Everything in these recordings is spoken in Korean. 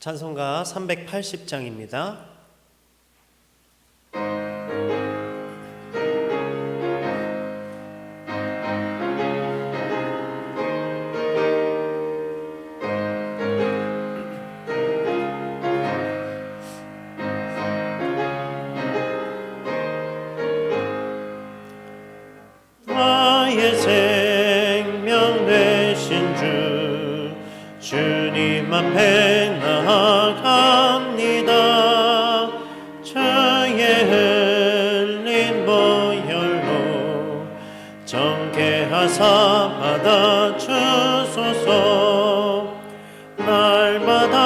찬송가 380장입니다. 나의 생명 되신 주 주님 앞에 나아갑니다. 저의 흘린 보혈로 정케하사 받아주소서. 날마다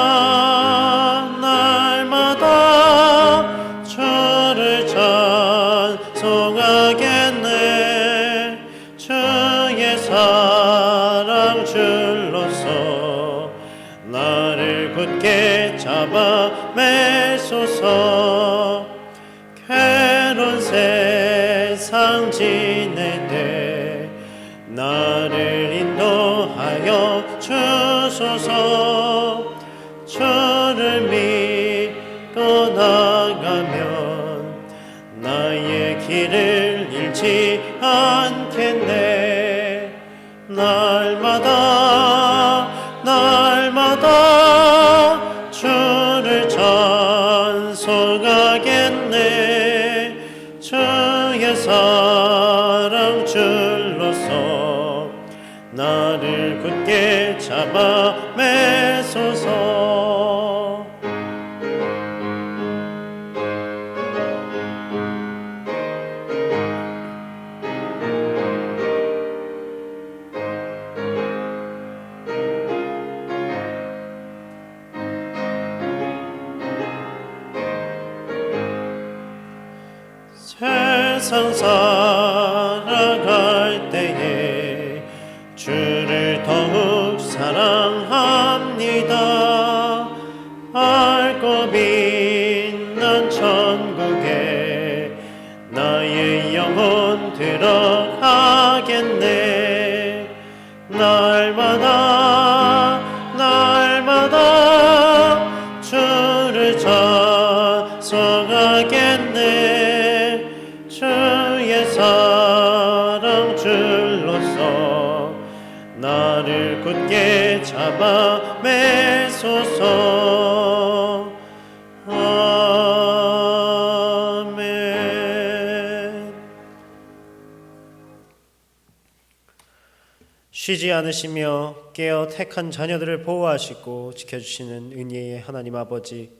주를 찬송하겠네. 주의 사랑 줄로서 나를 굳게 잡아 매소서. 괴로운 세상 지내되 나를 인도하여 주소서. 주를 믿고 나가면 나의 길을 잃지 않겠네. 날마다 주를 찬송하겠네. 주의 사랑 줄로서 나를 굳게 잡아 매소서. 세상 살아갈 때에 주를 더욱 사랑합니다. 밝고 빛난 천국에 나의 영혼 들어가겠네. 날마다 주를 찬송하겠네. 주의 사랑 줄로서 나를 굳게 잡아 매소서. 아멘. 쉬지 않으시며 깨어 택한 자녀들을 보호하시고 지켜주시는 은혜의 하나님 아버지,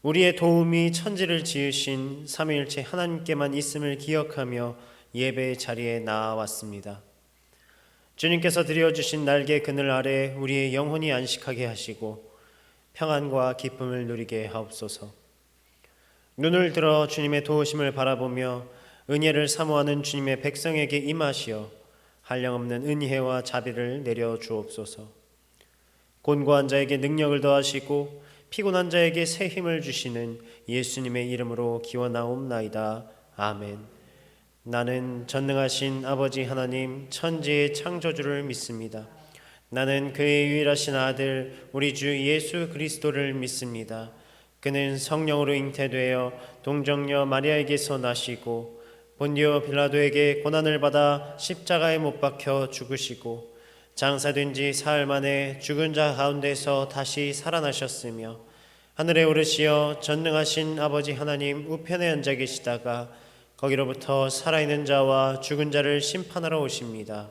우리의 도움이 천지를 지으신 삼위일체 하나님께만 있음을 기억하며 예배의 자리에 나아왔습니다. 주님께서 드려주신 날개 그늘 아래 우리의 영혼이 안식하게 하시고 평안과 기쁨을 누리게 하옵소서. 눈을 들어 주님의 도우심을 바라보며 은혜를 사모하는 주님의 백성에게 임하시어 한량없는 은혜와 자비를 내려 주옵소서. 곤고한 자에게 능력을 더하시고 피곤한 자에게 새 힘을 주시는 예수님의 이름으로 기원하옵나이다. 아멘. 나는 전능하신 아버지 하나님 천지의 창조주를 믿습니다. 나는 그의 유일하신 아들 우리 주 예수 그리스도를 믿습니다. 그는 성령으로 잉태되어 동정녀 마리아에게서 나시고 본디오 빌라도에게 고난을 받아 십자가에 못 박혀 죽으시고 장사된 지 사흘 만에 죽은 자 가운데서 다시 살아나셨으며 하늘에 오르시어 전능하신 아버지 하나님 우편에 앉아 계시다가 거기로부터 살아있는 자와 죽은 자를 심판하러 오십니다.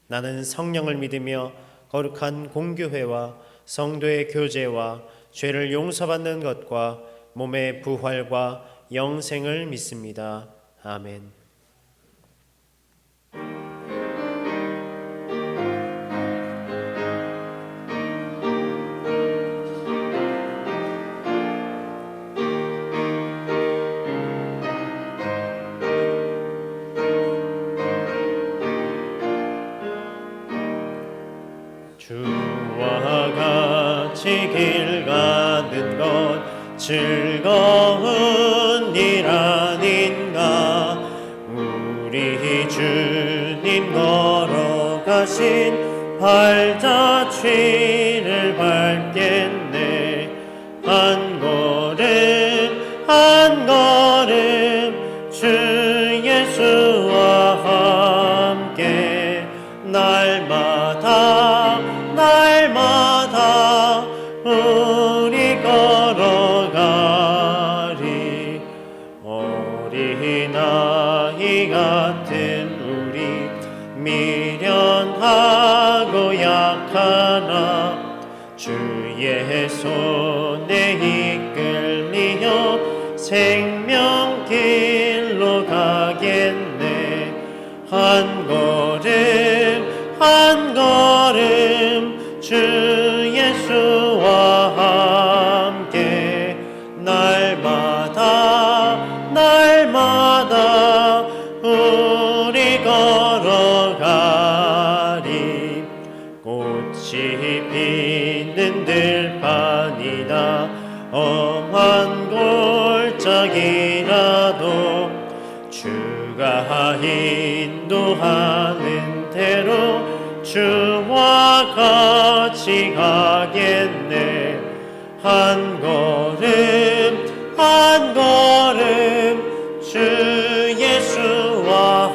나는 성령을 믿으며 거룩한 공교회와 성도의 교제와 죄를 용서받는 것과 몸의 부활과 영생을 믿습니다. 아멘. 주와 같이 길 가는 것 즐거운 일 아닌가. 우리 주님 걸어가신 발자취를 밟겠네. 한 걸음 한 걸음 주 예수와 함께 날마다 날마다 우리 걸어가리. 어린아이 같은 우리 미련하고 약하나 주의 손에 이끌리어 생명길로 가겠네. 한 걸음 한 걸음 주 예수와 함께 날마다 날마다 우리 걸어가리. 꽃이 피는 들판이나 험한 골짜기라도 주가 인도하는 대로 주와 같이 가겠네. 한 걸음 한 걸음 주 예수와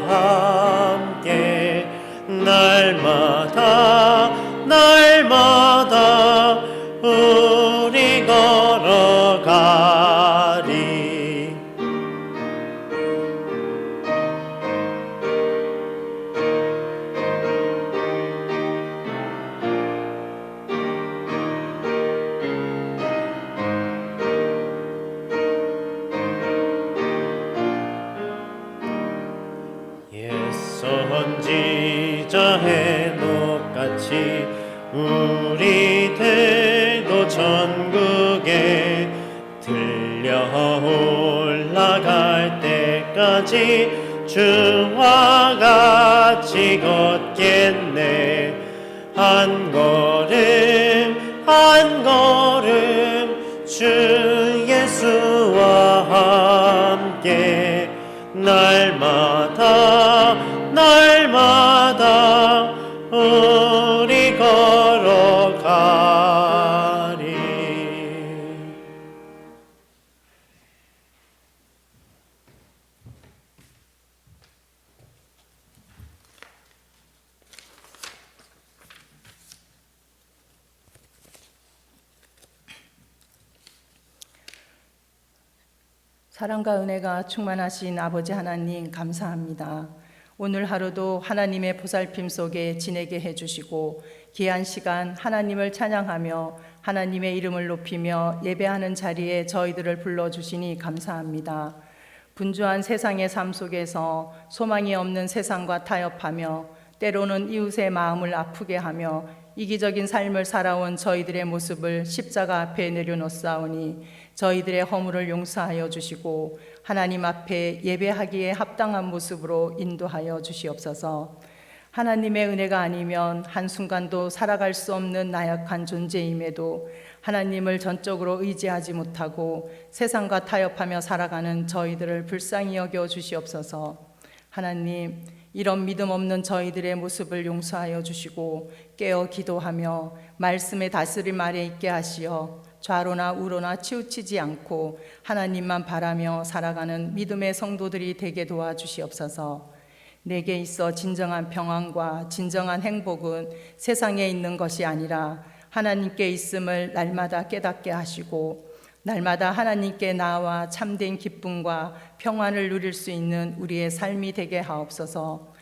함께 날마다 날마다 우리 걸어가리. 선지자 해녹같이 우리들도 전국에 들려 올라갈 때까지 주와 같이 걷겠네. 한 걸음 한 걸음 주 예수와 함께 날마다 날마다 우리 걸어가리. 사랑과 은혜가 충만하신 아버지 하나님 감사합니다. 오늘 하루도 하나님의 보살핌 속에 지내게 해주시고 귀한 시간 하나님을 찬양하며 하나님의 이름을 높이며 예배하는 자리에 저희들을 불러주시니 감사합니다. 분주한 세상의 삶 속에서 소망이 없는 세상과 타협하며 때로는 이웃의 마음을 아프게 하며 이기적인 삶을 살아온 저희들의 모습을 십자가 앞에 내려놓사오니 저희들의 허물을 용서하여 주시고 하나님 앞에 예배하기에 합당한 모습으로 인도하여 주시옵소서. 하나님의 은혜가 아니면 한순간도 살아갈 수 없는 나약한 존재임에도 하나님을 전적으로 의지하지 못하고 세상과 타협하며 살아가는 저희들을 불쌍히 여겨 주시옵소서. 하나님, 이런 믿음 없는 저희들의 모습을 용서하여 주시고 깨어 기도하며 말씀의 다스림 아래 있게 하시어 좌로나 우로나 치우치지 않고 하나님만 바라며 살아가는 믿음의 성도들이 되게 도와주시옵소서. 내게 있어 진정한 평안과 진정한 행복은 세상에 있는 것이 아니라 하나님께 있음을 날마다 깨닫게 하시고 날마다 하나님께 나와 참된 기쁨과 평안을 누릴 수 있는 우리의 삶이 되게 하옵소서.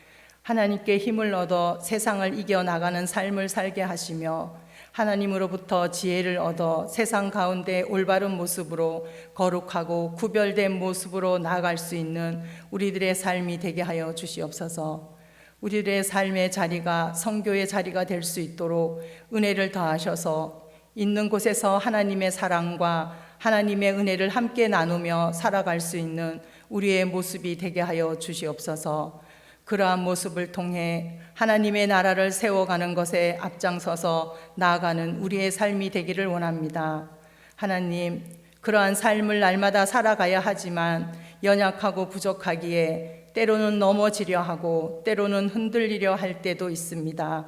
하나님께 힘을 얻어 세상을 이겨나가는 삶을 살게 하시며 하나님으로부터 지혜를 얻어 세상 가운데 올바른 모습으로 거룩하고 구별된 모습으로 나아갈 수 있는 우리들의 삶이 되게 하여 주시옵소서. 우리들의 삶의 자리가 성교의 자리가 될 수 있도록 은혜를 더하셔서 있는 곳에서 하나님의 사랑과 하나님의 은혜를 함께 나누며 살아갈 수 있는 우리의 모습이 되게 하여 주시옵소서. 그러한 모습을 통해 하나님의 나라를 세워가는 것에 앞장서서 나아가는 우리의 삶이 되기를 원합니다. 하나님, 그러한 삶을 날마다 살아가야 하지만 연약하고 부족하기에 때로는 넘어지려 하고 때로는 흔들리려 할 때도 있습니다.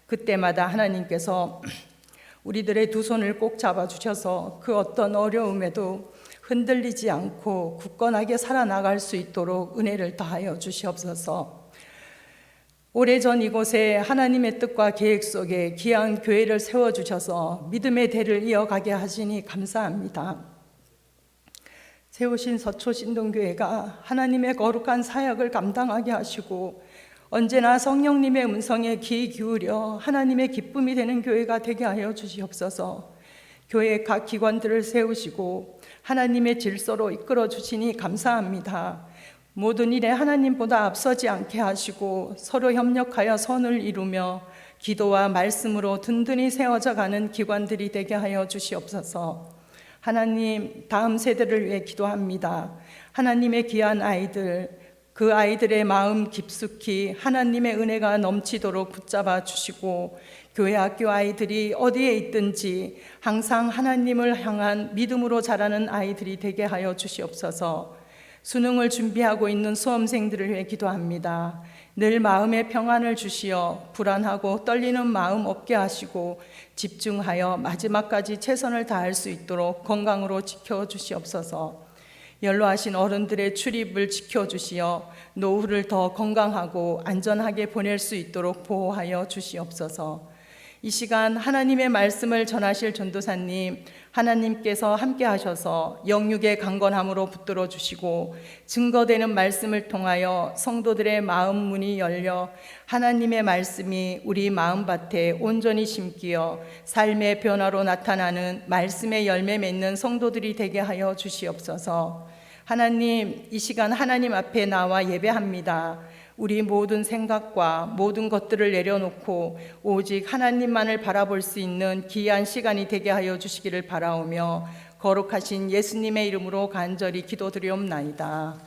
그때마다 하나님께서 우리들의 두 손을 꼭 잡아주셔서 그 어떤 어려움에도 흔들리지 않고 굳건하게 살아나갈 수 있도록 은혜를 더하여 주시옵소서. 오래전 이곳에 하나님의 뜻과 계획 속에 귀한 교회를 세워주셔서 믿음의 대를 이어가게 하시니 감사합니다. 세우신 서초신동교회가 하나님의 거룩한 사역을 감당하게 하시고 언제나 성령님의 음성에 귀 기울여 하나님의 기쁨이 되는 교회가 되게 하여 주시옵소서. 교회 각 기관들을 세우시고 하나님의 질서로 이끌어 주시니 감사합니다. 모든 일에 하나님보다 앞서지 않게 하시고 서로 협력하여 선을 이루며 기도와 말씀으로 든든히 세워져 가는 기관들이 되게 하여 주시옵소서. 하나님, 다음 세대를 위해 기도합니다. 하나님의 귀한 아이들, 그 아이들의 마음 깊숙이 하나님의 은혜가 넘치도록 붙잡아 주시고 교회 학교 아이들이 어디에 있든지 항상 하나님을 향한 믿음으로 자라는 아이들이 되게 하여 주시옵소서. 수능을 준비하고 있는 수험생들을 위해 기도합니다. 늘 마음의 평안을 주시어 불안하고 떨리는 마음 없게 하시고 집중하여 마지막까지 최선을 다할 수 있도록 건강으로 지켜주시옵소서. 연로하신 어른들의 출입을 지켜주시어 노후를 더 건강하고 안전하게 보낼 수 있도록 보호하여 주시옵소서. 이 시간 하나님의 말씀을 전하실 전도사님, 하나님께서 함께 하셔서 영육의 강건함으로 붙들어 주시고 증거되는 말씀을 통하여 성도들의 마음 문이 열려 하나님의 말씀이 우리 마음밭에 온전히 심기어 삶의 변화로 나타나는 말씀의 열매 맺는 성도들이 되게 하여 주시옵소서. 하나님, 이 시간 하나님 앞에 나와 예배합니다. 우리 모든 생각과 모든 것들을 내려놓고 오직 하나님만을 바라볼 수 있는 귀한 시간이 되게 하여 주시기를 바라오며 거룩하신 예수님의 이름으로 간절히 기도드리옵나이다.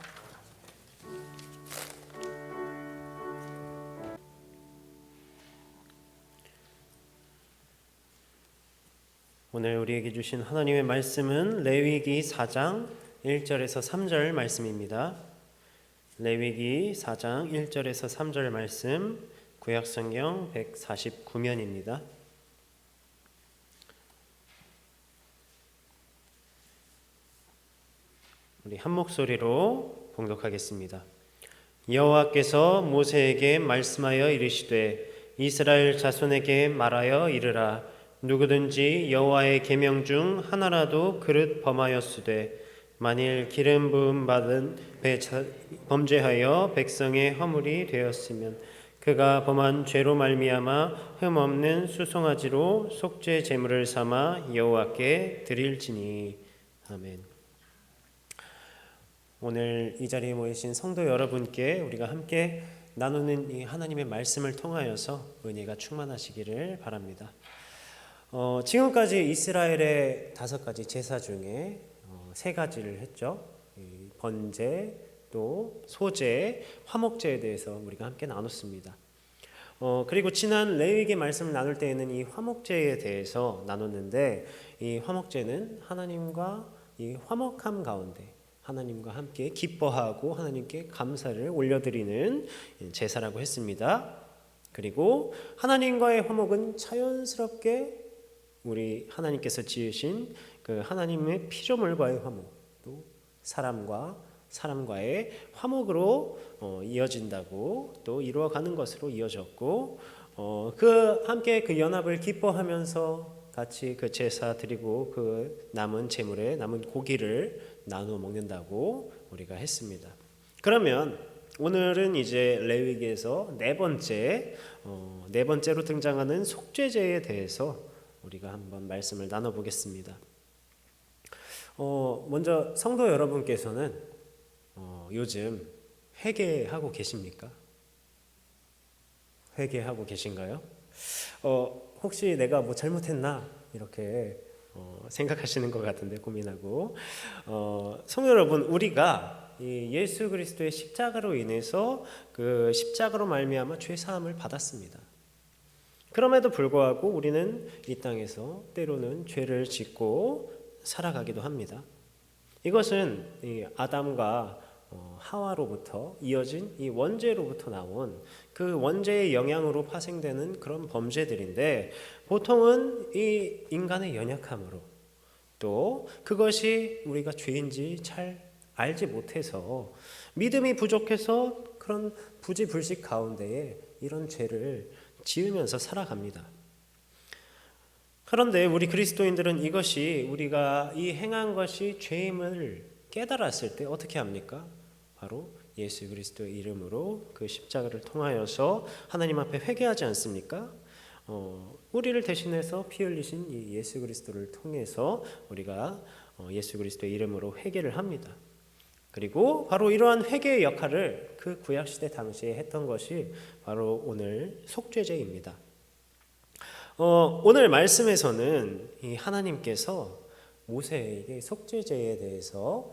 오늘 우리에게 주신 하나님의 말씀은 레위기 4장 1절에서 3절 말씀입니다. 레위기 4장 1절에서 3절 말씀, 구약성경 149면입니다. 우리 한 목소리로 봉독하겠습니다. 여호와께서 모세에게 말씀하여 이르시되 이스라엘 자손에게 말하여 이르라. 누구든지 여호와의 계명 중 하나라도 그릇 범하였으되 만일 기름 부음 받은 범죄하여 백성의 허물이 되었으면 그가 범한 죄로 말미암아 흠 없는 수송아지로 속죄 제물을 삼아 여호와께 드릴지니. 아멘. 오늘 이 자리에 모이신 성도 여러분께 우리가 함께 나누는 이 하나님의 말씀을 통하여서 은혜가 충만하시기를 바랍니다. 지금까지 이스라엘의 5가지 제사 중에 3가지를 했죠. 번제, 또 소제, 화목제에 대해서 우리가 함께 나눴습니다. 그리고 지난 레위기 말씀을 나눌 때에는 이 화목제에 대해서 나눴는데, 이 화목제는 하나님과 이 화목함 가운데 하나님과 함께 기뻐하고 하나님께 감사를 올려드리는 제사라고 했습니다. 그리고 하나님과의 화목은 자연스럽게 우리 하나님께서 지으신 그 하나님의 피조물과의 화목, 또 사람과의 화목으로 이어진다고, 또 이루어가는 것으로 이어졌고, 그 함께 그 연합을 기뻐하면서 같이 그 제사 드리고 그 남은 제물에 남은 고기를 나누어 먹는다고 우리가 했습니다. 그러면 오늘은 이제 레위기에서 네 번째로 등장하는 속죄제에 대해서 우리가 한번 말씀을 나눠보겠습니다. 먼저 성도 여러분께서는 요즘 회개하고 계십니까? 회개하고 계신가요? 혹시 내가 뭐 잘못했나 이렇게 생각하시는 것 같은데, 고민하고. 성도 여러분, 우리가 이 예수 그리스도의 십자가로 인해서 그 십자가로 말미암아 죄 사함을 받았습니다. 그럼에도 불구하고 우리는 이 땅에서 때로는 죄를 짓고 살아가기도 합니다. 이것은 이 아담과 하와로부터 이어진 이 원죄로부터 나온 그 원죄의 영향으로 파생되는 그런 범죄들인데, 보통은 이 인간의 연약함으로, 또 그것이 우리가 죄인지 잘 알지 못해서, 믿음이 부족해서 그런 부지불식 가운데에 이런 죄를 지으면서 살아갑니다. 그런데 우리 그리스도인들은 이것이, 우리가 이 행한 것이 죄임을 깨달았을 때 어떻게 합니까? 바로 예수 그리스도의 이름으로 그 십자가를 통하여서 하나님 앞에 회개하지 않습니까? 우리를 대신해서 피 흘리신 이 예수 그리스도를 통해서 우리가 예수 그리스도의 이름으로 회개를 합니다. 그리고 바로 이러한 회개의 역할을 그 구약시대 당시에 했던 것이 바로 오늘 속죄제입니다. 오늘 말씀에서는 이 하나님께서 모세에게 속죄제에 대해서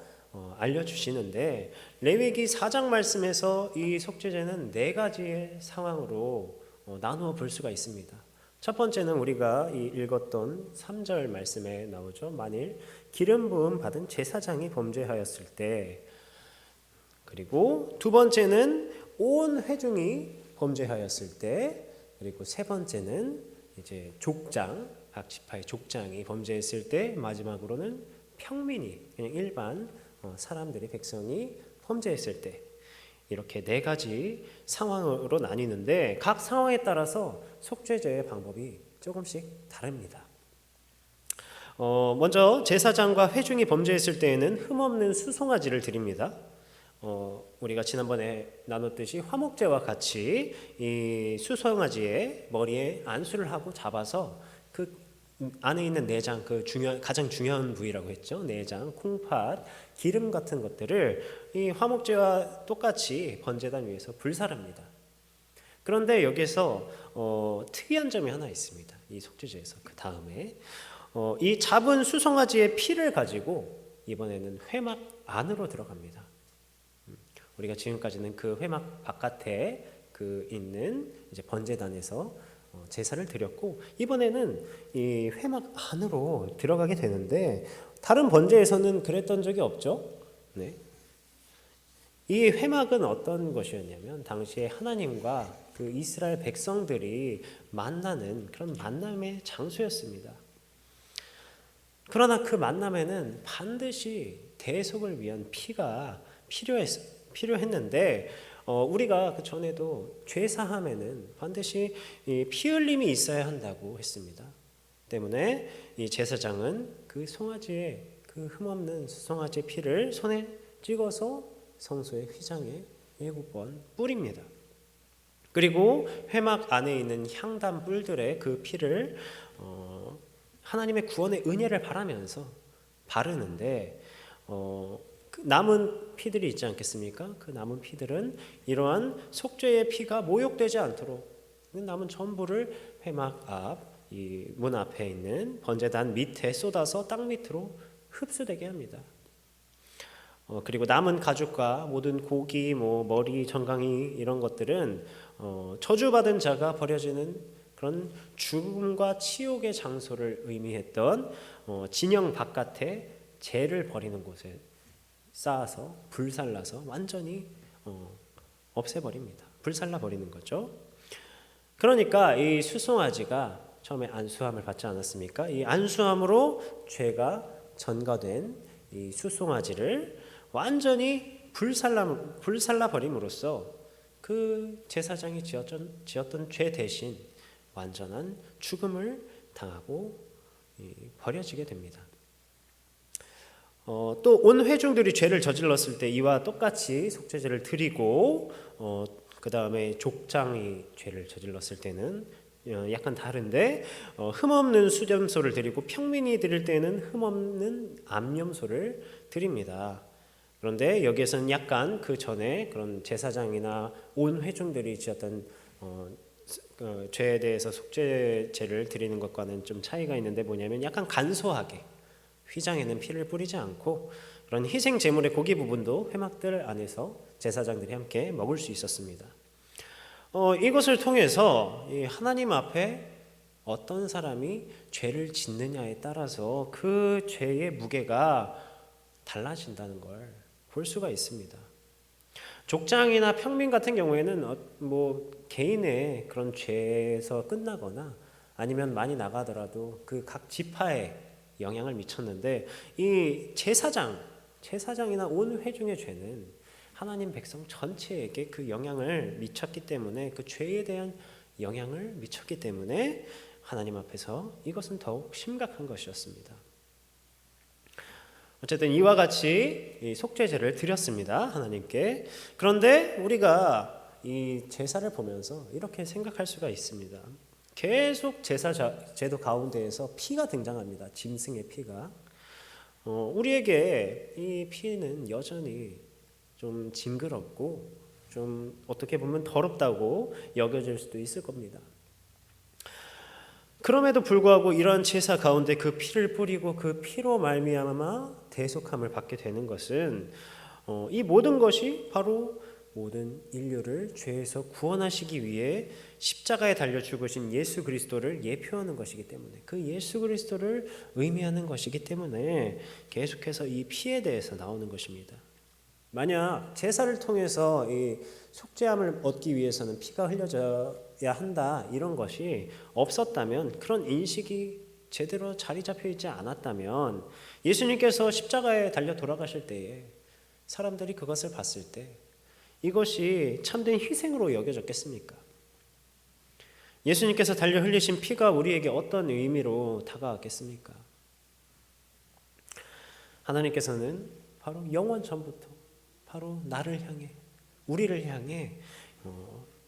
알려주시는데, 레위기 4장 말씀에서 이 속죄제는 네 가지의 상황으로 나누어 볼 수가 있습니다. 첫 번째는 우리가 읽었던 3절 말씀에 나오죠. 만일 기름 부음 받은 제사장이 범죄하였을 때, 그리고 두 번째는 온 회중이 범죄하였을 때, 그리고 세 번째는 이제 족장, 각 지파의 족장이 범죄했을 때, 마지막으로는 평민이, 그냥 일반 사람들이, 백성이 범죄했을 때, 이렇게 네 가지 상황으로 나뉘는데, 각 상황에 따라서 속죄제의 방법이 조금씩 다릅니다. 먼저 제사장과 회중이 범죄했을 때에는 흠없는 수송아지를 드립니다. 우리가 지난번에 나눴듯이 화목제와 같이 이 수송아지의 머리에 안수를 하고 잡아서 그 안에 있는 내장, 그 가장 중요한 부위라고 했죠. 내장, 콩팥, 기름 같은 것들을 이 화목제와 똑같이 번제단 위에서 불살합니다. 그런데 여기서 특이한 점이 하나 있습니다. 이 속죄제에서 그 다음에 이 잡은 수송아지의 피를 가지고 이번에는 회막 안으로 들어갑니다. 우리가 지금까지는 그 회막 바깥에 그 있는 이제 번제단에서 제사를 드렸고, 이번에는 이 회막 안으로 들어가게 되는데, 다른 번제에서는 그랬던 적이 없죠. 네. 이 회막은 어떤 것이었냐면, 당시에 하나님과 그 이스라엘 백성들이 만나는 그런 만남의 장소였습니다. 그러나 그 만남에는 반드시 대속을 위한 피가 필요했는데, 우리가 그 전에도 죄사함에는 반드시 피 흘림이 있어야 한다고 했습니다. 때문에 이 제사장은 그 송아지의, 그 흠없는 송아지의 피를 손에 찍어서 성소의 휘장에 7번 뿌립니다. 그리고 회막 안에 있는 향단 뿔들의 그 피를 하나님의 구원의 은혜를 바라면서 바르는데, 그 남은 피들이 있지 않겠습니까? 그 남은 피들은 이러한 속죄의 피가 모욕되지 않도록 그 남은 전부를 회막 앞, 이 문 앞에 있는 번제단 밑에 쏟아서 땅 밑으로 흡수되게 합니다. 그리고 남은 가죽과 모든 고기, 머리, 정강이 이런 것들은 저주받은 자가 버려지는 그런 죽음과 치욕의 장소를 의미했던 진영 바깥에 재를 버리는 곳에 쌓아서 불살라서 완전히 없애버립니다. 불살라 버리는 거죠. 그러니까 이 수송아지가 처음에 안수함을 받지 않았습니까? 이 안수함으로 죄가 전가된 이 수송아지를 완전히 불살라 버림으로써 그 제사장이 지었던 죄 대신 완전한 죽음을 당하고 버려지게 됩니다. 또 온 회중들이 죄를 저질렀을 때 이와 똑같이 속죄제를 드리고, 그 다음에 족장이 죄를 저질렀을 때는 약간 다른데, 흠없는 수염소를 드리고 평민이 드릴 때는 흠없는 암염소를 드립니다. 그런데 여기에서는 약간 그 전에 그런 제사장이나 온 회중들이 지었던 죄에 대해서 속죄제를 드리는 것과는 좀 차이가 있는데, 뭐냐면 약간 간소하게 휘장에는 피를 뿌리지 않고 그런 희생 제물의 고기 부분도 회막들 안에서 제사장들이 함께 먹을 수 있었습니다. 이것을 통해서 하나님 앞에 어떤 사람이 죄를 짓느냐에 따라서 그 죄의 무게가 달라진다는 걸 볼 수가 있습니다. 족장이나 평민 같은 경우에는 뭐 개인의 그런 죄에서 끝나거나 아니면 많이 나가더라도 그 각 지파에 영향을 미쳤는데, 이 제사장이나 온 회중의 죄는 하나님 백성 전체에게 그 영향을 미쳤기 때문에, 그 죄에 대한 영향을 미쳤기 때문에 하나님 앞에서 이것은 더욱 심각한 것이었습니다. 어쨌든 이와 같이 이 속죄제를 드렸습니다, 하나님께. 그런데 우리가 이 제사를 보면서 이렇게 생각할 수가 있습니다. 계속 제도 가운데에서 피가 등장합니다. 짐승의 피가. 우리에게 이 피는 여전히 좀 징그럽고 좀 어떻게 보면 더럽다고 여겨질 수도 있을 겁니다. 그럼에도 불구하고 이러한 제사 가운데 그 피를 뿌리고 그 피로 말미암아 대속함을 받게 되는 것은 이 모든 것이 바로 모든 인류를 죄에서 구원하시기 위해 십자가에 달려 죽으신 예수 그리스도를 예표하는 것이기 때문에, 그 예수 그리스도를 의미하는 것이기 때문에 계속해서 이 피에 대해서 나오는 것입니다. 만약 제사를 통해서 이 속죄함을 얻기 위해서는 피가 흘려져야 한다, 이런 것이 없었다면, 그런 인식이 제대로 자리 잡혀 있지 않았다면, 예수님께서 십자가에 달려 돌아가실 때에 사람들이 그것을 봤을 때 이것이 참된 희생으로 여겨졌겠습니까? 예수님께서 달려 흘리신 피가 우리에게 어떤 의미로 다가왔겠습니까? 하나님께서는 바로 영원 전부터 바로 나를 향해, 우리를 향해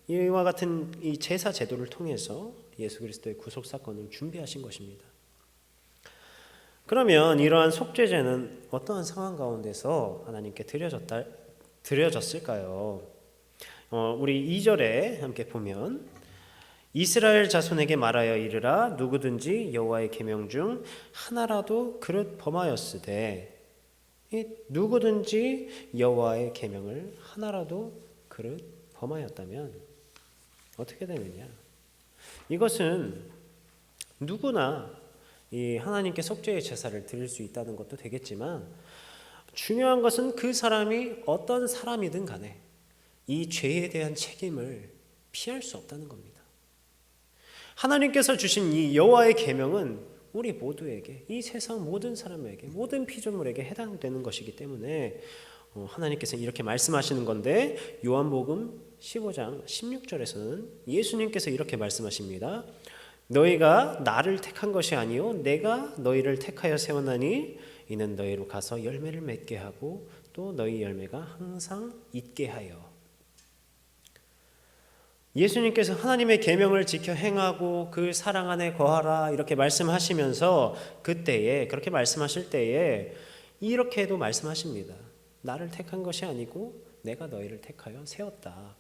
이와 같은 이 제사 제도를 통해서 예수 그리스도의 구속 사건을 준비하신 것입니다. 그러면 이러한 속죄제는 어떠한 상황 가운데서 하나님께 드려졌을까요? 우리 2절에 함께 보면, 이스라엘 자손에게 말하여 이르라, 누구든지 여호와의 계명 중 하나라도 그릇 범하였으되, 누구든지 여호와의 계명을 하나라도 그릇 범하였다면 어떻게 되느냐? 이것은 누구나 이 하나님께 속죄의 제사를 드릴 수 있다는 것도 되겠지만, 중요한 것은 그 사람이 어떤 사람이든 간에 이 죄에 대한 책임을 피할 수 없다는 겁니다. 하나님께서 주신 이 여호와의 계명은 우리 모두에게, 이 세상 모든 사람에게, 모든 피조물에게 해당되는 것이기 때문에 하나님께서는 이렇게 말씀하시는 건데, 요한복음 15장 16절에서는 예수님께서 이렇게 말씀하십니다. 너희가 나를 택한 것이 아니요 내가 너희를 택하여 세웠나니 이는 너희로 가서 열매를 맺게 하고 또 너희 열매가 항상 있게 하여. 예수님께서 하나님의 계명을 지켜 행하고 그 사랑 안에 거하라, 이렇게 말씀하시면서 그때에, 그렇게 말씀하실 때에 이렇게도 말씀하십니다. 나를 택한 것이 아니고 내가 너희를 택하여 세웠다.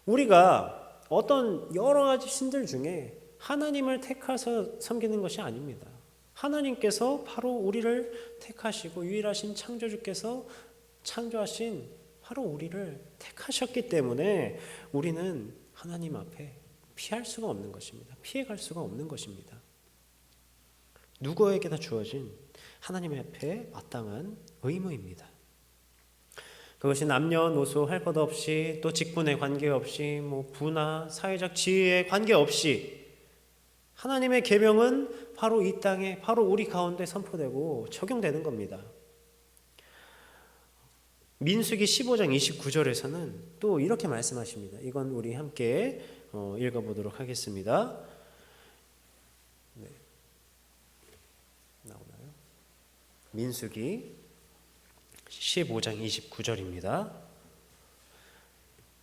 우리가 어떤 여러 가지 신들 중에 하나님을 택해서 섬기는 것이 아닙니다. 하나님께서 바로 우리를 택하시고 유일하신 창조주께서 창조하신 바로 우리를 택하셨기 때문에 우리는 하나님 앞에 피할 수가 없는 것입니다. 피해갈 수가 없는 것입니다. 누구에게나 주어진 하나님 앞에 마땅한 의무입니다. 그것이 남녀노소 할 것 없이, 또 직분에 관계없이, 부나 사회적 지위에 관계없이 하나님의 계명은 바로 이 땅에, 바로 우리 가운데 선포되고 적용되는 겁니다. 민수기 15장 29절에서는 또 이렇게 말씀하십니다. 이건 우리 함께 읽어보도록 하겠습니다. 네. 나오나요? 민수기 15장 29절입니다.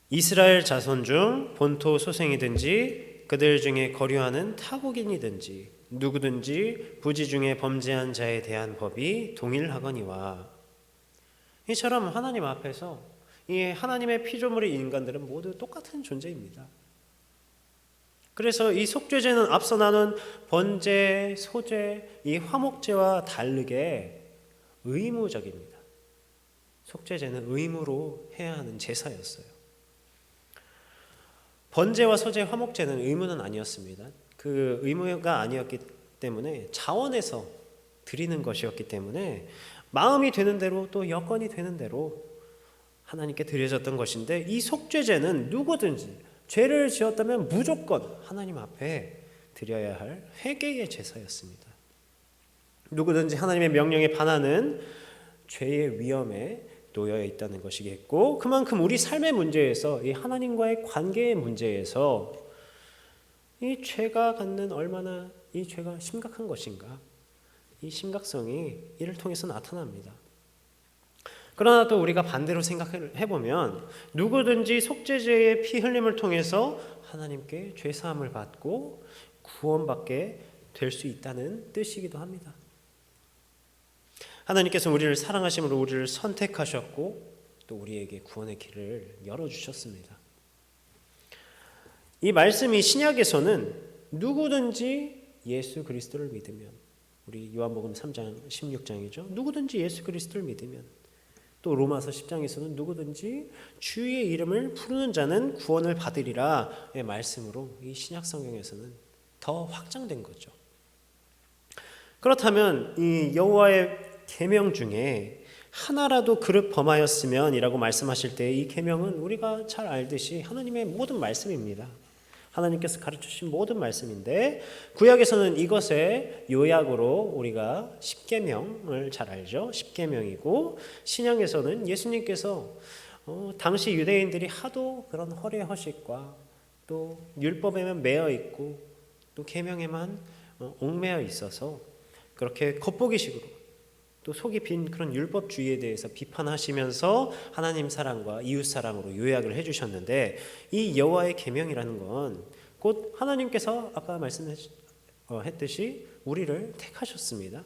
이스라엘 자손 중 본토 소생이든지 그들 중에 거류하는 타국인이든지 누구든지 부지 중에 범죄한 자에 대한 법이 동일하거니와. 이처럼 하나님 앞에서 이 하나님의 피조물의 인간들은 모두 똑같은 존재입니다. 그래서 이 속죄제는 앞서 나눈 번제, 소제, 이 화목제와 다르게 의무적입니다. 속죄제는 의무로 해야 하는 제사였어요. 번제와 소제, 화목제는 의무는 아니었습니다. 그 의무가 아니었기 때문에 자원에서 드리는 것이었기 때문에 마음이 되는 대로, 또 여건이 되는 대로 하나님께 드려졌던 것인데, 이 속죄제는 누구든지 죄를 지었다면 무조건 하나님 앞에 드려야 할 회개의 제사였습니다. 누구든지 하나님의 명령에 반하는 죄의 위험에 놓여 있다는 것이겠고, 그만큼 우리 삶의 문제에서, 이 하나님과의 관계의 문제에서 이 죄가 갖는 얼마나 이 죄가 심각한 것인가, 이 심각성이 이를 통해서 나타납니다. 그러나 또 우리가 반대로 생각을 해보면, 누구든지 속죄제의 피 흘림을 통해서 하나님께 죄 사함을 받고 구원받게 될 수 있다는 뜻이기도 합니다. 하나님께서 우리를 사랑하심으로 우리를 선택하셨고 또 우리에게 구원의 길을 열어주셨습니다. 이 말씀이 신약에서는 누구든지 예수 그리스도를 믿으면, 우리 요한복음 3장 16장이죠. 누구든지 예수 그리스도를 믿으면, 또 로마서 10장에서는 누구든지 주의 이름을 부르는 자는 구원을 받으리라의 말씀으로 이 신약 성경에서는 더 확장된 거죠. 그렇다면 이 여호와의 계명 중에 하나라도 그릇 범하였으면 이라고 말씀하실 때, 이 계명은 우리가 잘 알듯이 하나님의 모든 말씀입니다. 하나님께서 가르쳐주신 모든 말씀인데, 구약에서는 이것의 요약으로 우리가 십계명을 잘 알죠. 십계명이고, 신약에서는 예수님께서 당시 유대인들이 하도 그런 허례 허식과 또 율법에만 매여 있고 또 계명에만 얽매여 있어서 그렇게 겉보기식으로 또 속이 빈 그런 율법주의에 대해서 비판하시면서 하나님 사랑과 이웃 사랑으로 요약을 해주셨는데, 이 여호와의 계명이라는 건 곧 하나님께서 아까 말씀했듯이 우리를 택하셨습니다.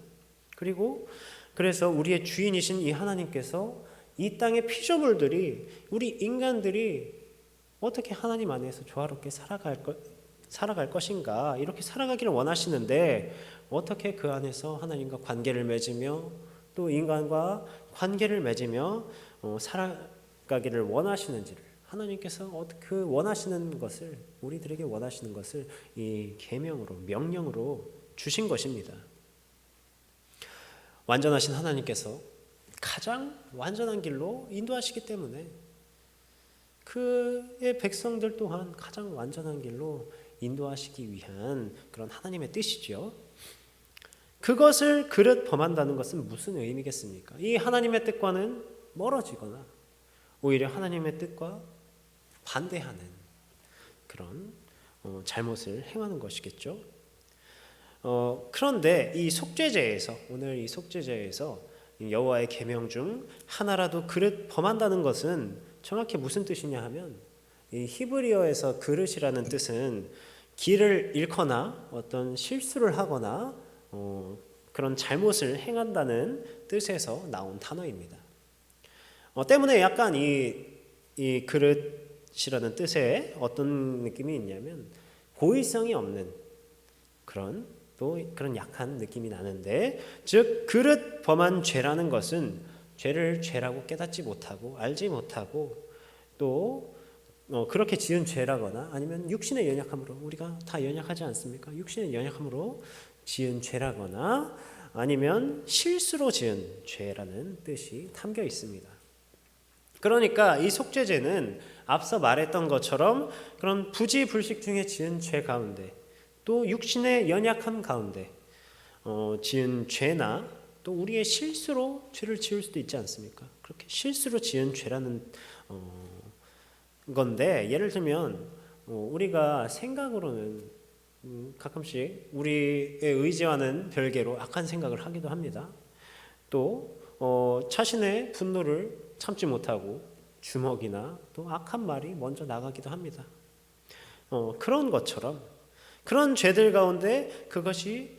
그리고 그래서 우리의 주인이신 이 하나님께서 이 땅의 피조물들이, 우리 인간들이 어떻게 하나님 안에서 조화롭게 살아갈 것인가, 이렇게 살아가기를 원하시는데 어떻게 그 안에서 하나님과 관계를 맺으며 또 인간과 관계를 맺으며 살아가기를 원하시는지를, 하나님께서 그 원하시는 것을, 우리들에게 원하시는 것을 이 계명으로, 명령으로 주신 것입니다. 완전하신 하나님께서 가장 완전한 길로 인도하시기 때문에 그의 백성들 또한 가장 완전한 길로 인도하시기 위한 그런 하나님의 뜻이죠. 그것을 그릇 범한다는 것은 무슨 의미겠습니까? 이 하나님의 뜻과는 멀어지거나 오히려 하나님의 뜻과 반대하는 그런 잘못을 행하는 것이겠죠. 그런데 이 속죄제에서, 오늘 이 속죄제에서 여호와의 계명 중 하나라도 그릇 범한다는 것은 정확히 무슨 뜻이냐 하면, 이 히브리어에서 그릇이라는 뜻은 길을 잃거나 어떤 실수를 하거나 그런 잘못을 행한다는 뜻에서 나온 단어입니다. 때문에 약간 이 그릇이라는 뜻에 어떤 느낌이 있냐면 고의성이 없는 그런, 또 그런 약한 느낌이 나는데, 즉 그릇 범한 죄라는 것은 죄를 죄라고 깨닫지 못하고 알지 못하고 또 그렇게 지은 죄라거나, 아니면 육신의 연약함으로, 우리가 다 연약하지 않습니까? 육신의 연약함으로 지은 죄라거나 아니면 실수로 지은 죄라는 뜻이 담겨 있습니다. 그러니까 이 속죄죄는 앞서 말했던 것처럼 그런 부지불식 중에 지은 죄 가운데, 또 육신의 연약함 가운데 지은 죄나 또 우리의 실수로 죄를 지을 수도 있지 않습니까? 그렇게 실수로 지은 죄라는 건데, 예를 들면 우리가 생각으로는 가끔씩 우리의 의지와는 별개로 악한 생각을 하기도 합니다. 또 자신의 분노를 참지 못하고 주먹이나 또 악한 말이 먼저 나가기도 합니다. 그런 것처럼 그런 죄들 가운데 그것이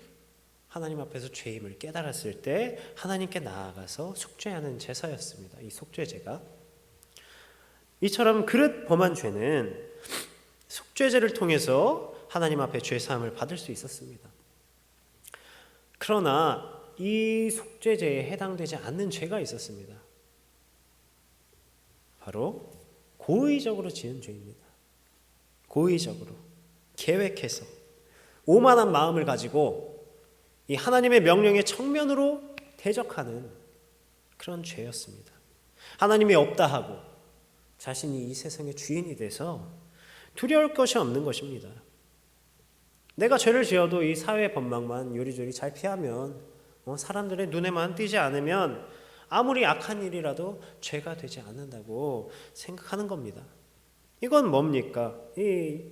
하나님 앞에서 죄임을 깨달았을 때 하나님께 나아가서 속죄하는 제사였습니다. 이 속죄제가. 이처럼 그릇 범한 죄는 속죄제를 통해서 하나님 앞에 죄 사함을 받을 수 있었습니다. 그러나 이 속죄제에 해당되지 않는 죄가 있었습니다. 바로 고의적으로 지은 죄입니다. 고의적으로 계획해서 오만한 마음을 가지고 이 하나님의 명령에 정면으로 대적하는 그런 죄였습니다. 하나님이 없다 하고 자신이 이 세상의 주인이 돼서 두려울 것이 없는 것입니다. 내가 죄를 지어도 이 사회의 법망만 요리조리 잘 피하면 사람들의 눈에만 띄지 않으면 아무리 악한 일이라도 죄가 되지 않는다고 생각하는 겁니다. 이건 뭡니까? 이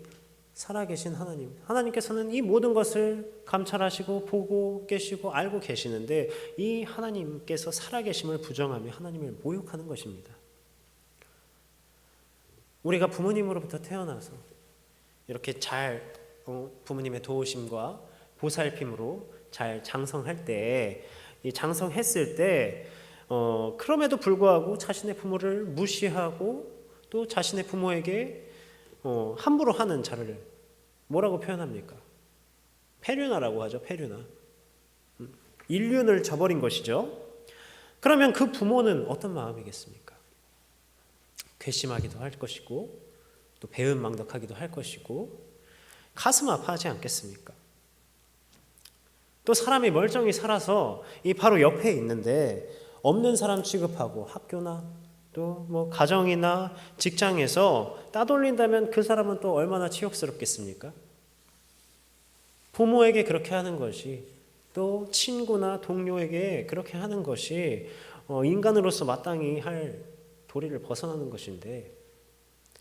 살아계신 하나님께서는 이 모든 것을 감찰하시고 보고 계시고 알고 계시는데 이 하나님께서 살아계심을 부정하며 하나님을 모욕하는 것입니다. 우리가 부모님으로부터 태어나서 이렇게 잘 부모님의 도우심과 보살핌으로 잘 장성할 때, 이 장성했을 때 그럼에도 불구하고 자신의 부모를 무시하고 또 자신의 부모에게 함부로 하는 자를 뭐라고 표현합니까? 폐륜아라고 하죠. 폐륜아. 인륜을 저버린 것이죠. 그러면 그 부모는 어떤 마음이겠습니까? 괘씸하기도 할 것이고 또 배은망덕하기도 할 것이고 가슴 아파하지 않겠습니까? 또 사람이 멀쩡히 살아서 이 바로 옆에 있는데 없는 사람 취급하고 학교나 또 뭐 가정이나 직장에서 따돌린다면 그 사람은 또 얼마나 치욕스럽겠습니까? 부모에게 그렇게 하는 것이 또 친구나 동료에게 그렇게 하는 것이 인간으로서 마땅히 할 도리를 벗어나는 것인데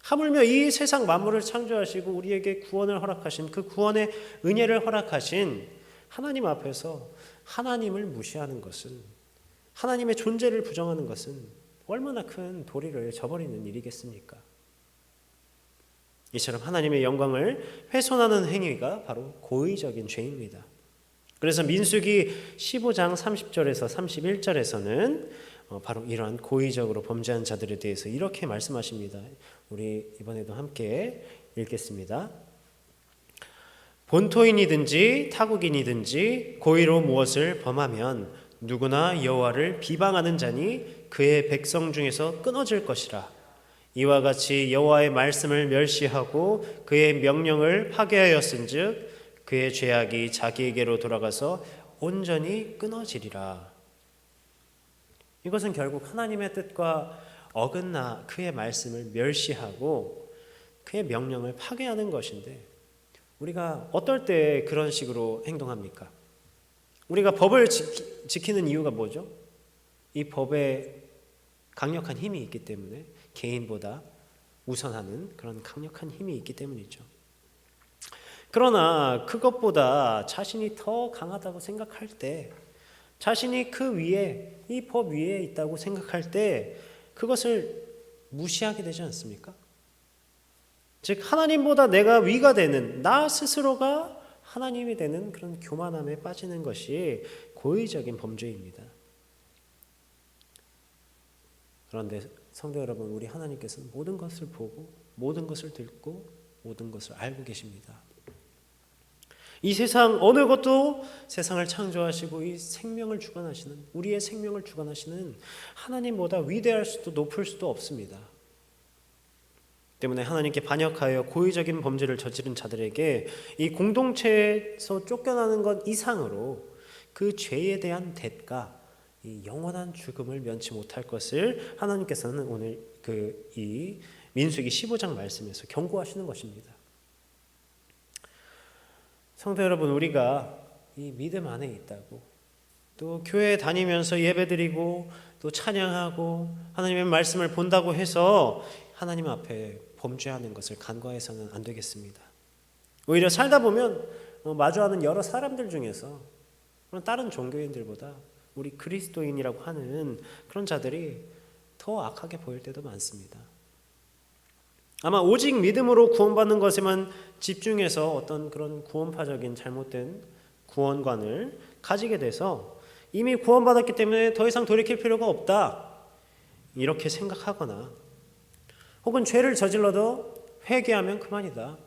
하물며 이 세상 만물을 창조하시고 우리에게 구원을 허락하신 그 구원의 은혜를 허락하신 하나님 앞에서 하나님을 무시하는 것은 하나님의 존재를 부정하는 것은 얼마나 큰 도리를 저버리는 일이겠습니까? 이처럼 하나님의 영광을 훼손하는 행위가 바로 고의적인 죄입니다. 그래서 민수기 15장 30절에서 31절에서는 바로 이러한 고의적으로 범죄한 자들에 대해서 이렇게 말씀하십니다. 우리 이번에도 함께 읽겠습니다. 본토인이든지 타국인이든지 고의로 무엇을 범하면 누구나 여호와를 비방하는 자니 그의 백성 중에서 끊어질 것이라. 이와 같이 여호와의 말씀을 멸시하고 그의 명령을 파괴하였은즉 그의 죄악이 자기에게로 돌아가서 온전히 끊어지리라. 이것은 결국 하나님의 뜻과 어긋나 그의 말씀을 멸시하고 그의 명령을 파괴하는 것인데 우리가 어떨 때 그런 식으로 행동합니까? 우리가 법을 지키는 이유가 뭐죠? 이 법에 강력한 힘이 있기 때문에 개인보다 우선하는 그런 강력한 힘이 있기 때문이죠. 그러나 그것보다 자신이 더 강하다고 생각할 때 자신이 그 위에 이 법 위에 있다고 생각할 때 그것을 무시하게 되지 않습니까? 즉 하나님보다 내가 위가 되는 나 스스로가 하나님이 되는 그런 교만함에 빠지는 것이 고의적인 범죄입니다. 그런데 성도 여러분, 우리 하나님께서는 모든 것을 보고 모든 것을 듣고 모든 것을 알고 계십니다. 이 세상 어느 것도 세상을 창조하시고 이 생명을 주관하시는 우리의 생명을 주관하시는 하나님보다 위대할 수도 높을 수도 없습니다. 때문에 하나님께 반역하여 고의적인 범죄를 저지른 자들에게 이 공동체에서 쫓겨나는 것 이상으로 그 죄에 대한 대가, 이 영원한 죽음을 면치 못할 것을 하나님께서는 오늘 이 민수기 15장 말씀에서 경고하시는 것입니다. 성도 여러분, 우리가 이 믿음 안에 있다고 또 교회에 다니면서 예배드리고 또 찬양하고 하나님의 말씀을 본다고 해서 하나님 앞에 범죄하는 것을 간과해서는 안 되겠습니다. 오히려 살다 보면 마주하는 여러 사람들 중에서 다른 종교인들보다 우리 그리스도인이라고 하는 그런 자들이 더 악하게 보일 때도 많습니다. 아마 오직 믿음으로 구원받는 것에만 집중해서 어떤 그런 구원파적인 잘못된 구원관을 가지게 돼서 이미 구원받았기 때문에 더 이상 돌이킬 필요가 없다 이렇게 생각하거나 혹은 죄를 저질러도 회개하면 그만이다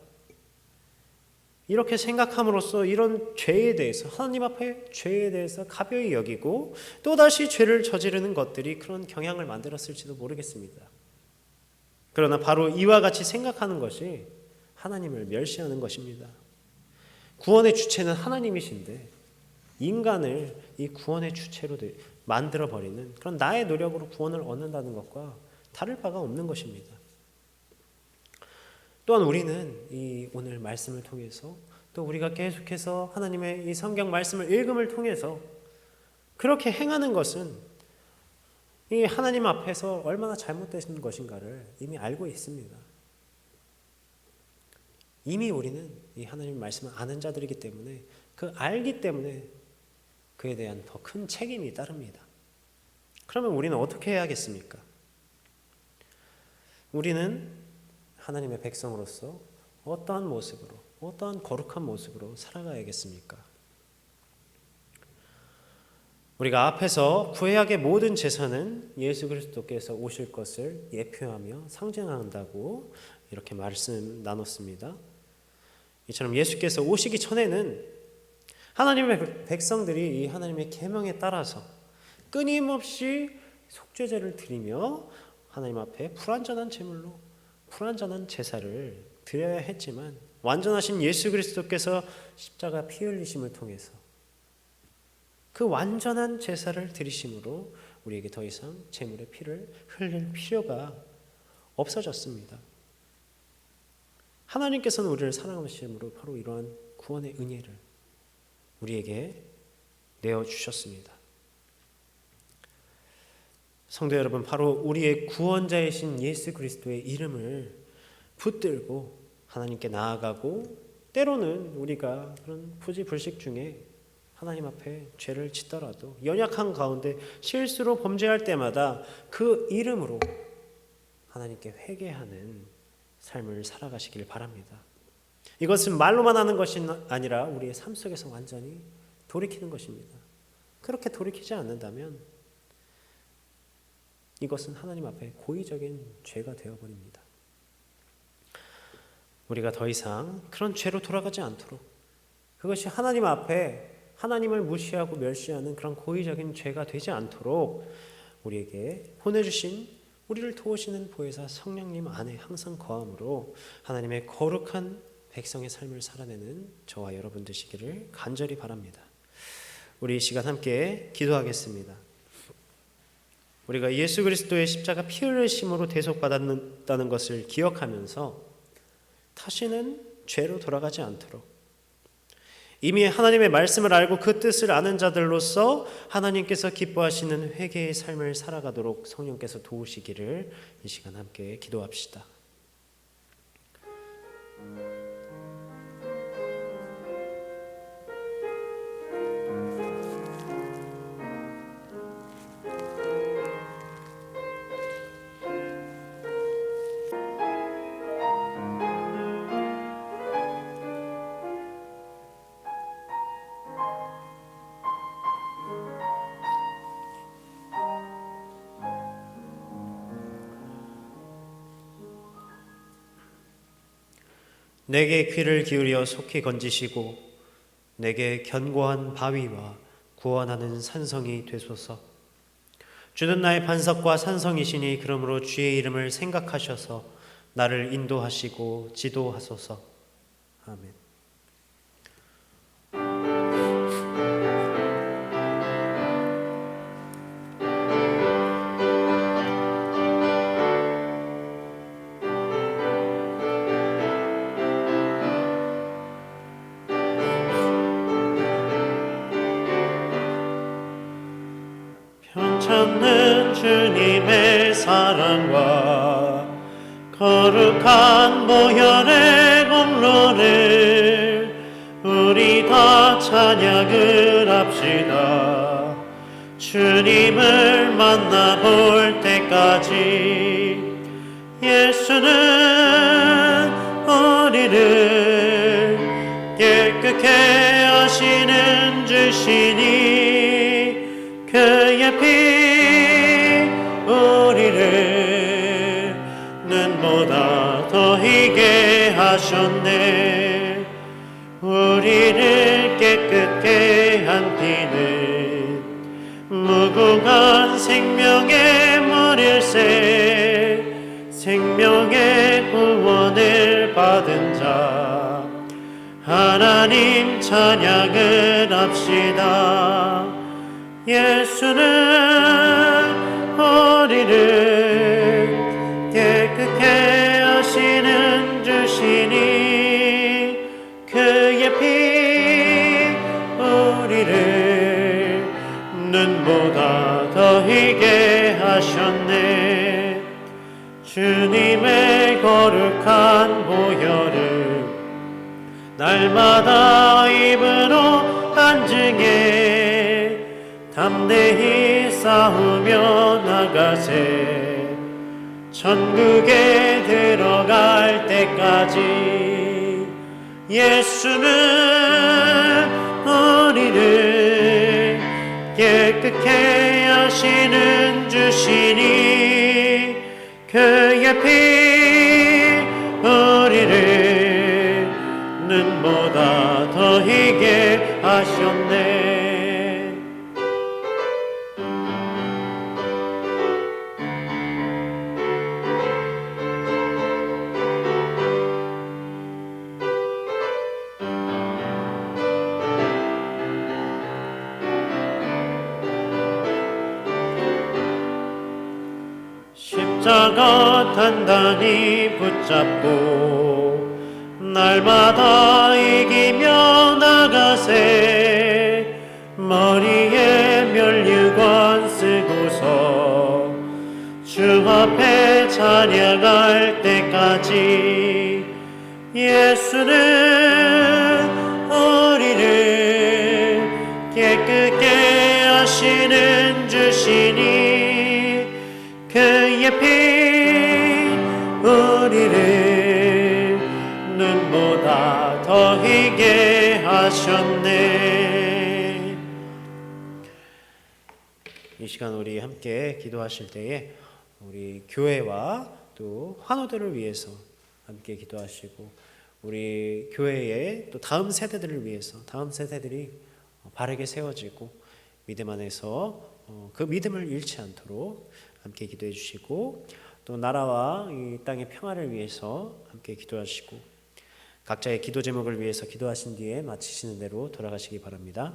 이렇게 생각함으로써 이런 죄에 대해서 하나님 앞에 죄에 대해서 가벼이 여기고 또다시 죄를 저지르는 것들이 그런 경향을 만들었을지도 모르겠습니다. 그러나 바로 이와 같이 생각하는 것이 하나님을 멸시하는 것입니다. 구원의 주체는 하나님이신데 인간을 이 구원의 주체로 만들어버리는 그런 나의 노력으로 구원을 얻는다는 것과 다를 바가 없는 것입니다. 또한 우리는 이 오늘 말씀을 통해서 또 우리가 계속해서 하나님의 이 성경 말씀을 읽음을 통해서 그렇게 행하는 것은 이 하나님 앞에서 얼마나 잘못된 것인가를 이미 알고 있습니다. 이미 우리는 이 하나님 말씀을 아는 자들이기 때문에 그 알기 때문에 그에 대한 더 큰 책임이 따릅니다. 그러면 우리는 어떻게 해야겠습니까? 우리는 하나님의 백성으로서 어떠한 모습으로, 어떠한 거룩한 모습으로 살아가야겠습니까? 우리가 앞에서 구약의 모든 제사는 예수 그리스도께서 오실 것을 예표하며 상징한다고 이렇게 말씀 나눴습니다. 이처럼 예수께서 오시기 전에는 하나님의 백성들이 이 하나님의 계명에 따라서 끊임없이 속죄제를 드리며 하나님 앞에 불완전한 제물로 불완전한 제사를 드려야 했지만 완전하신 예수 그리스도께서 십자가 피 흘리심을 통해서 그 완전한 제사를 드리심으로 우리에게 더 이상 제물의 피를 흘릴 필요가 없어졌습니다. 하나님께서는 우리를 사랑하심으로 바로 이러한 구원의 은혜를 우리에게 내어주셨습니다. 성도 여러분, 바로 우리의 구원자이신 예수 그리스도의 이름을 붙들고 하나님께 나아가고 때로는 우리가 그런 부지불식 중에 하나님 앞에 죄를 짓더라도 연약한 가운데 실수로 범죄할 때마다 그 이름으로 하나님께 회개하는 삶을 살아가시길 바랍니다. 이것은 말로만 하는 것이 아니라 우리의 삶 속에서 완전히 돌이키는 것입니다. 그렇게 돌이키지 않는다면 이것은 하나님 앞에 고의적인 죄가 되어버립니다. 우리가 더 이상 그런 죄로 돌아가지 않도록 그것이 하나님 앞에 하나님을 무시하고 멸시하는 그런 고의적인 죄가 되지 않도록 우리에게 보내주신 우리를 도우시는 보혜사 성령님 안에 항상 거함으로 하나님의 거룩한 백성의 삶을 살아내는 저와 여러분 되시기를 간절히 바랍니다. 우리 이 시간 함께 기도하겠습니다. 우리가 예수 그리스도의 십자가 피 흘리심으로 대속받았다는 것을 기억하면서 다시는 죄로 돌아가지 않도록 이미 하나님의 말씀을 알고 그 뜻을 아는 자들로서 하나님께서 기뻐하시는 회개의 삶을 살아가도록 성령께서 도우시기를 이 시간 함께 기도합시다. 내게 귀를 기울여 속히 건지시고 내게 견고한 바위와 구원하는 산성이 되소서. 주는 나의 반석과 산성이시니 그러므로 주의 이름을 생각하셔서 나를 인도하시고 지도하소서. 아멘. 찾는 주님의 사랑과 거룩한 보혈의 공로를 우리 다 찬양을 합시다. 주님을 만나볼 때까지 예수는 우리를 깨끗게 하시는 주시니 그의 피 우리를 눈보다 더 희게 하셨네. 우리를 깨끗게 한 피는 무궁한 생명의 물일세. 생명의 구원을 받은 자 하나님 찬양을 합시다. 예수는 우리를 깨끗게 하시는 주시니 주시니 그의 피 우리를 눈보다 더 희게 하셨네. 주님의 거룩한 보혈을 날마다 입으로 간증해 담대히 싸우며 나가세. 천국에 들어갈 때까지 예수는 우리를 깨끗게 하시는 주시니 그의 피 우리를 눈보다 더 희게 하셨네. 십자가 단단히 붙잡고 날마다 이기며 나가세. 머리에 면류관 쓰고서 주 앞에 찬양할 때까지 예수는 우리를 깨끗게 하시는 주시니 그의 피 우리를 눈보다 더 희게 하셨네. 이 시간 우리 함께 기도하실 때에 우리 교회와 또 환우들을 위해서 함께 기도하시고 우리 교회의 또 다음 세대들을 위해서 다음 세대들이 바르게 세워지고 믿음 안에서 그 믿음을 잃지 않도록 함께 기도해 주시고 또 나라와 이 땅의 평화를 위해서 함께 기도하시고 각자의 기도 제목을 위해서 기도하신 뒤에 마치시는 대로 돌아가시기 바랍니다.